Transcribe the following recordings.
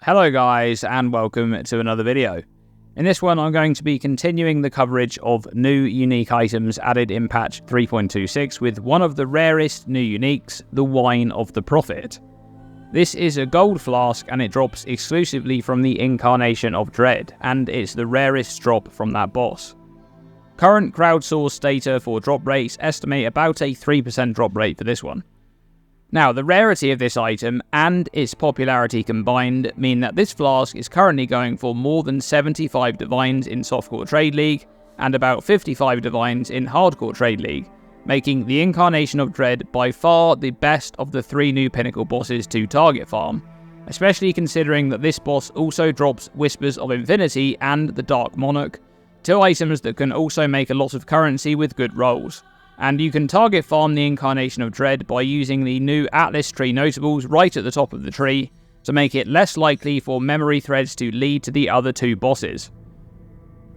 Hello guys, and welcome to another video. In this one I'm going to be continuing the coverage of new unique items added in patch 3.26 with one of the rarest new uniques, the Wine of the Prophet. This is a gold flask and it drops exclusively from the Incarnation of Dread, and it's the rarest drop from that boss. Current crowdsourced data for drop rates estimate about a 3% drop rate for this one. Now, the rarity of this item and its popularity combined mean that this flask is currently going for more than 75 divines in Softcore Trade League and about 55 divines in Hardcore Trade League, making the Incarnation of Dread by far the best of the 3 new pinnacle bosses to target farm, especially considering that this boss also drops Whispers of Infinity and the Dark Monarch, 2 items that can also make a lot of currency with good rolls. And you can target farm the Incarnation of Dread by using the new Atlas tree notables right at the top of the tree to make it less likely for memory threads to lead to the other 2 bosses.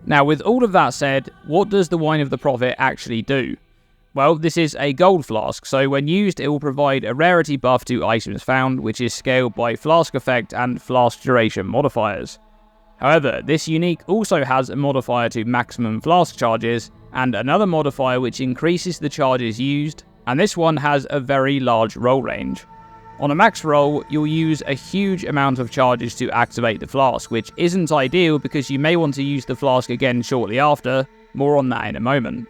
Now, with all of that said, what does the Wine of the Prophet actually do? Well, this is a gold flask, so when used it will provide a rarity buff to items found, which is scaled by flask effect and flask duration modifiers. However, this unique also has a modifier to maximum flask charges, and another modifier which increases the charges used, and this one has a very large roll range. On a max roll, you'll use a huge amount of charges to activate the flask, which isn't ideal because you may want to use the flask again shortly after, more on that in a moment.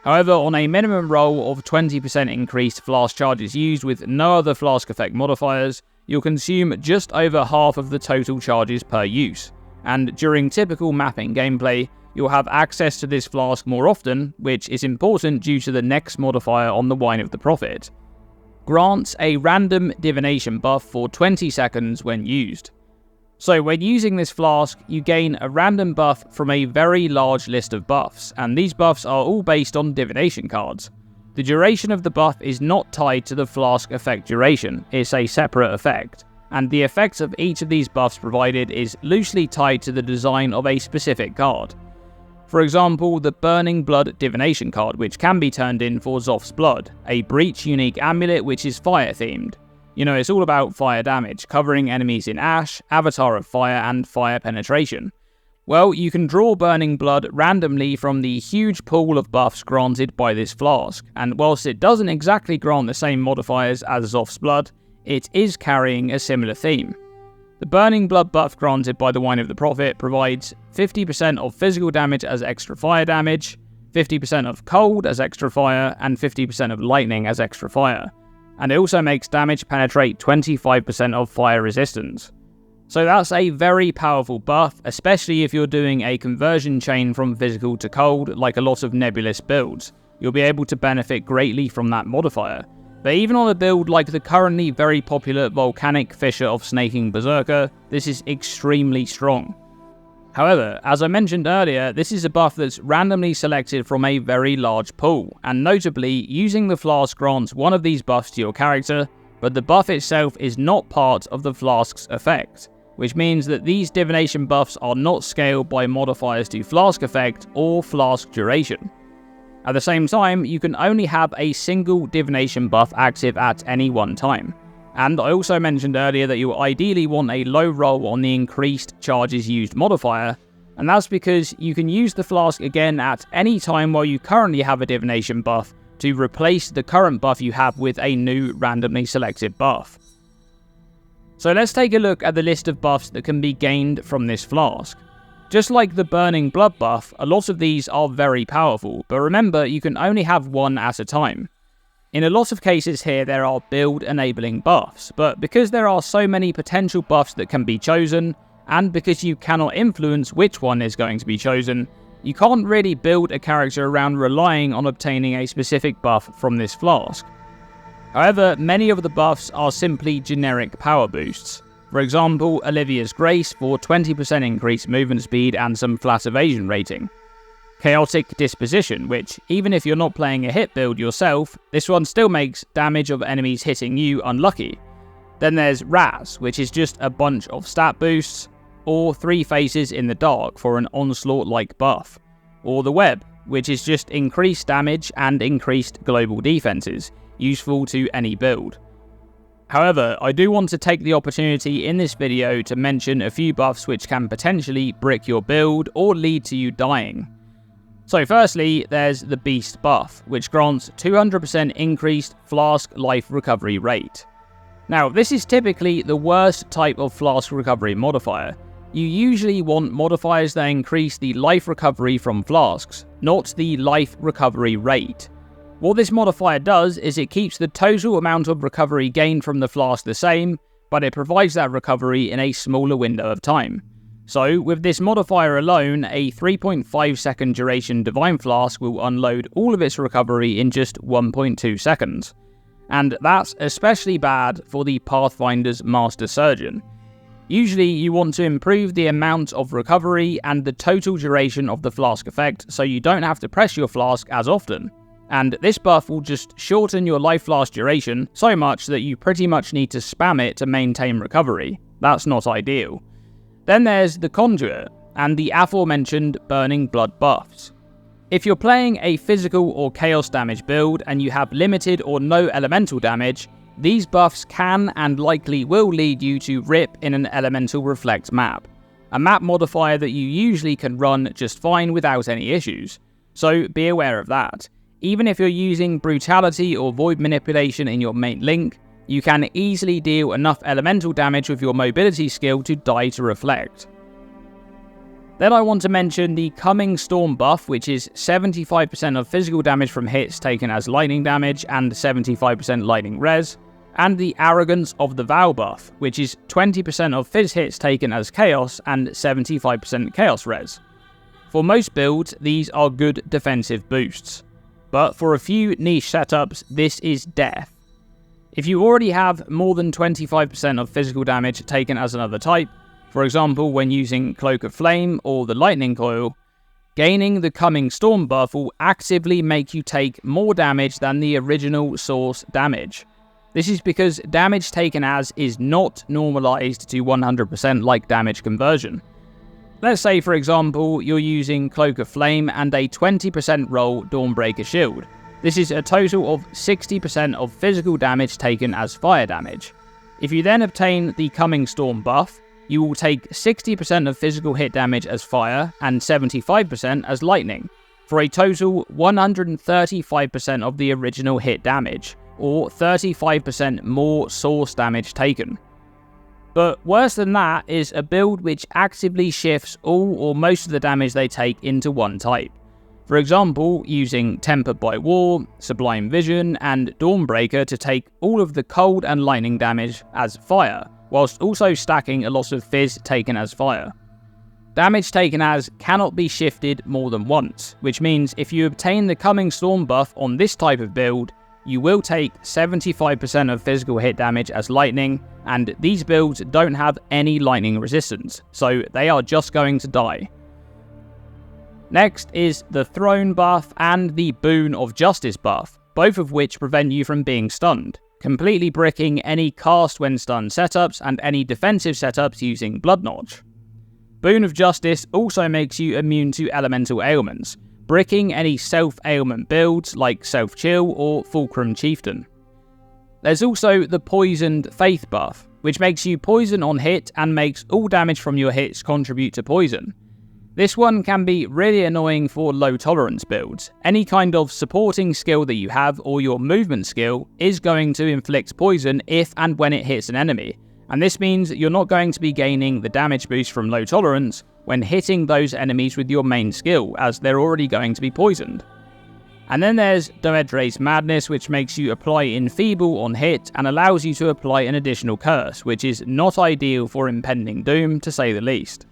However, on a minimum roll of 20% increased flask charges used with no other flask effect modifiers, you'll consume just over half of the total charges per use, and during typical mapping gameplay, you'll have access to this flask more often, which is important due to the next modifier on the Wine of the Prophet. Grants a random divination buff for 20 seconds when used. So when using this flask, you gain a random buff from a very large list of buffs, and these buffs are all based on divination cards. The duration of the buff is not tied to the flask effect duration, it's a separate effect, and the effects of each of these buffs provided is loosely tied to the design of a specific card. For example, the Burning Blood Divination card, which can be turned in for Zoth's Blood, a Breach unique amulet which is fire themed. You know, it's all about fire damage, covering enemies in ash, Avatar of Fire, and fire penetration. Well, you can draw Burning Blood randomly from the huge pool of buffs granted by this flask, and whilst it doesn't exactly grant the same modifiers as Zoth's Blood, it is carrying a similar theme. The Burning Blood buff granted by the Wine of the Prophet provides 50% of physical damage as extra fire damage, 50% of cold as extra fire, and 50% of lightning as extra fire. And it also makes damage penetrate 25% of fire resistance. So that's a very powerful buff, especially if you're doing a conversion chain from physical to cold like a lot of nebulous builds. You'll be able to benefit greatly from that modifier. But even on a build like the currently very popular Volcanic Fissure of Snaking Berserker, this is extremely strong. However, as I mentioned earlier, this is a buff that's randomly selected from a very large pool, and notably, using the flask grants one of these buffs to your character, but the buff itself is not part of the flask's effect, which means that these divination buffs are not scaled by modifiers to flask effect or flask duration. At the same time, you can only have a single divination buff active at any one time. And I also mentioned earlier that you ideally want a low roll on the increased charges used modifier, and that's because you can use the flask again at any time while you currently have a divination buff to replace the current buff you have with a new randomly selected buff. So let's take a look at the list of buffs that can be gained from this flask. Just like the Burning Blood buff, a lot of these are very powerful, but remember you can only have one at a time. In a lot of cases here there are build enabling buffs, but because there are so many potential buffs that can be chosen, and because you cannot influence which one is going to be chosen, you can't really build a character around relying on obtaining a specific buff from this flask. However, many of the buffs are simply generic power boosts. For example, Olivia's Grace for 20% increased movement speed and some flat evasion rating. Chaotic Disposition, which, even if you're not playing a hit build yourself, this one still makes damage of enemies hitting you unlucky. Then there's Raz, which is just a bunch of stat boosts, or 3 Faces in the Dark for an onslaught-like buff. Or the Web, which is just increased damage and increased global defenses, useful to any build. However, I do want to take the opportunity in this video to mention a few buffs which can potentially brick your build or lead to you dying. So firstly, there's the Beast buff, which grants 200% increased Flask life recovery rate. Now, this is typically the worst type of Flask recovery modifier. You usually want modifiers that increase the life recovery from flasks, not the life recovery rate. What this modifier does is it keeps the total amount of recovery gained from the flask the same, but it provides that recovery in a smaller window of time. So, with this modifier alone, a 3.5 second duration Divine Flask will unload all of its recovery in just 1.2 seconds. And that's especially bad for the Pathfinder's Master Surgeon. Usually, you want to improve the amount of recovery and the total duration of the flask effect, so you don't have to press your flask as often. And this buff will just shorten your life flask duration so much that you pretty much need to spam it to maintain recovery. That's not ideal. Then there's the Conduit, and the aforementioned Burning Blood buffs. If you're playing a physical or chaos damage build and you have limited or no elemental damage, these buffs can and likely will lead you to rip in an Elemental Reflect map, a map modifier that you usually can run just fine without any issues, so be aware of that. Even if you're using Brutality or Void Manipulation in your main link, you can easily deal enough elemental damage with your mobility skill to die to Reflect. Then I want to mention the Coming Storm buff, which is 75% of physical damage from hits taken as lightning damage and 75% lightning res, and the Arrogance of the Vow buff, which is 20% of phys hits taken as chaos and 75% chaos res. For most builds, these are good defensive boosts, but for a few niche setups, this is death. If you already have more than 25% of physical damage taken as another type, for example when using Cloak of Flame or the Lightning Coil, gaining the Coming Storm buff will actively make you take more damage than the original source damage. This is because damage taken as is not normalized to 100% like damage conversion. Let's say for example you're using Cloak of Flame and a 20% roll Dawnbreaker Shield. This is a total of 60% of physical damage taken as fire damage. If you then obtain the Coming Storm buff, you will take 60% of physical hit damage as fire and 75% as lightning, for a total 135% of the original hit damage, or 35% more source damage taken. But worse than that is a build which actively shifts all or most of the damage they take into one type. For example, using Tempered by War, Sublime Vision, and Dawnbreaker to take all of the cold and lightning damage as fire, whilst also stacking a lot of fizz taken as fire. Damage taken as cannot be shifted more than once, which means if you obtain the Coming Storm buff on this type of build, you will take 75% of physical hit damage as lightning, and these builds don't have any lightning resistance, so they are just going to die. Next is the Throne buff and the Boon of Justice buff, both of which prevent you from being stunned, completely bricking any cast when stunned setups and any defensive setups using Blood Notch. Boon of Justice also makes you immune to elemental ailments, bricking any self-ailment builds like Self-Chill or Fulcrum Chieftain. There's also the Poisoned Faith buff, which makes you poison on hit and makes all damage from your hits contribute to poison. This one can be really annoying for low tolerance builds. Any kind of supporting skill that you have or your movement skill is going to inflict poison if and when it hits an enemy, and this means you're not going to be gaining the damage boost from low tolerance when hitting those enemies with your main skill, as they're already going to be poisoned. And then there's Doedre's Madness, which makes you apply Enfeeble on hit and allows you to apply an additional curse, which is not ideal for Impending Doom to say the least.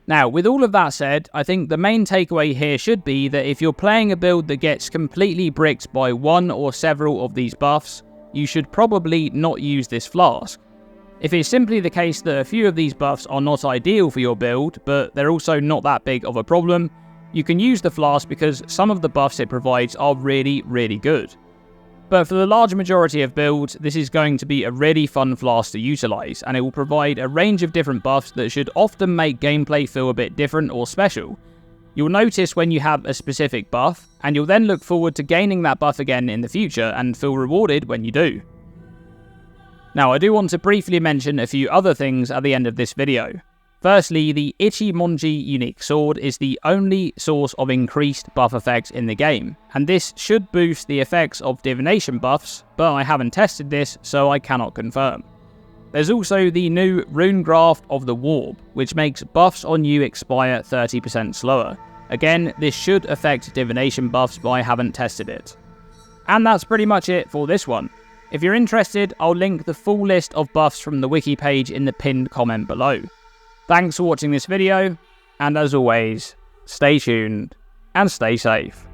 Now, with all of that said, I think the main takeaway here should be that if you're playing a build that gets completely bricked by one or several of these buffs, you should probably not use this flask. If it's simply the case that a few of these buffs are not ideal for your build, but they're also not that big of a problem, you can use the flask because some of the buffs it provides are really, really good. But for the large majority of builds, this is going to be a really fun flask to utilise, and it will provide a range of different buffs that should often make gameplay feel a bit different or special. You'll notice when you have a specific buff, and you'll then look forward to gaining that buff again in the future and feel rewarded when you do. Now, I do want to briefly mention a few other things at the end of this video. Firstly, the Ichimonji unique sword is the only source of increased buff effects in the game, and this should boost the effects of divination buffs, but I haven't tested this, so I cannot confirm. There's also the new Runegraft of the Warp, which makes buffs on you expire 30% slower. Again, this should affect divination buffs, but I haven't tested it. And that's pretty much it for this one. If you're interested, I'll link the full list of buffs from the wiki page in the pinned comment below. Thanks for watching this video, and as always, stay tuned and stay safe.